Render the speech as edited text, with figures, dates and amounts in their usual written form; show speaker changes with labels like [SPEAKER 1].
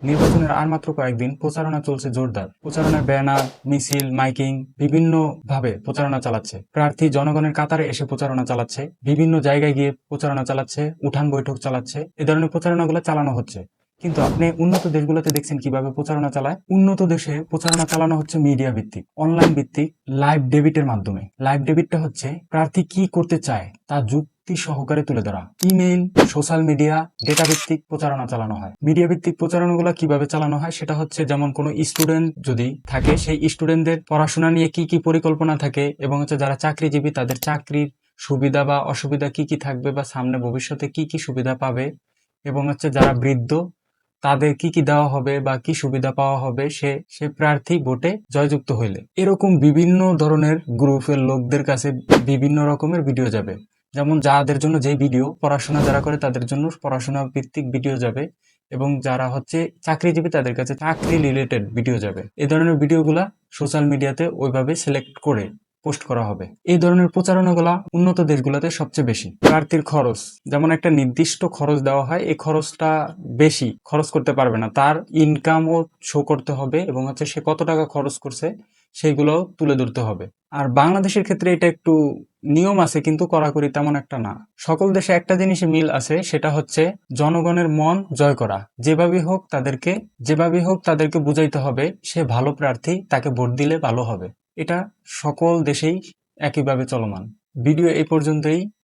[SPEAKER 1] নির্বাচনের আর মাত্র কয়েকদিন, প্রচারণা চলছে জোরদার। প্রচারণার ব্যানার, মিছিল, মাইকিং বিভিন্ন ভাবে প্রচারণা চালাচ্ছে। প্রার্থী জনগণের কাতারে এসে প্রচারণা চালাচ্ছে, বিভিন্ন জায়গায় গিয়ে প্রচারণা চালাচ্ছে, উঠান বৈঠক চালাচ্ছে। এ ধরনের প্রচারণাগুলো চালানো হচ্ছে। কিন্তু আপনি উন্নত দেশগুলোতে দেখছেন কিভাবে প্রচারণা চালায়। উন্নত দেশে প্রচারণা চালানো হচ্ছে মিডিয়া ভিত্তিক, অনলাইন ভিত্তিক, লাইভ ডেবিটের মাধ্যমে। লাইভ ডেবিটটা হচ্ছে প্রার্থী কি করতে চায় তা যুক্তি সহকারে তুলে ধরা। ইমেইল, সোশ্যাল মিডিয়া, ডেটা ভিত্তিক প্রচারণা চালানো হয়। মিডিয়া ভিত্তিক প্রচারণাগুলো কিভাবে চালানো হয় সেটা হচ্ছে, যেমন কোনো স্টুডেন্ট যদি থাকে, সেই স্টুডেন্টদের পড়াশোনা নিয়ে কি কি পরিকল্পনা থাকে এবং হচ্ছে যারা চাকরিজীবী তাদের চাকরির সুবিধা বা অসুবিধা কি কি থাকবে বা সামনে ভবিষ্যতে কি কি সুবিধা পাবে, এবং হচ্ছে যারা বৃদ্ধ তাদের কি কি দেওয়া হবে বা কি সুবিধা পাওয়া হবে সে প্রার্থী ভোটে জয়যুক্ত হইলে। এরকম বিভিন্ন ধরনের গ্রুপের লোকদের কাছে বিভিন্ন রকমের ভিডিও যাবে। যেমন যাদের জন্য যে ভিডিও, পড়াশোনা যারা করে তাদের জন্য পড়াশোনা ভিত্তিক ভিডিও যাবে, এবং যারা হচ্ছে চাকরিজীবী তাদের কাছে চাকরি রিলেটেড ভিডিও যাবে। এই ধরনের ভিডিওগুলা সোশ্যাল মিডিয়াতে ওইভাবে সিলেক্ট করে পোস্ট করা হবে। এই ধরনের প্রচারণাগুলা উন্নত দেশগুলোতে সবচেয়ে বেশি। প্রার্থীর খরচ, যেমন একটা নির্দিষ্ট খরচ দেওয়া হয়, এই খরচটা বেশি খরচ করতে পারবে না, তার ইনকামও শো করতে হবে এবং হচ্ছে সে কত টাকা খরচ করছে সেগুলো তুলে ধরতে হবে। আর বাংলাদেশের ক্ষেত্রে এটা একটু নিয়ম আছে, কিন্তু কড়াকড়ি তেমন একটা না। সকল দেশে একটা জিনিসে মিল আছে, সেটা হচ্ছে জনগণের মন জয় করা। যেভাবে হোক তাদেরকে বুঝাইতে হবে সে ভালো প্রার্থী, তাকে ভোট দিলে ভালো হবে। এটা সকল দেশেই একইভাবে চলমান। ভিডিও এই পর্যন্তই।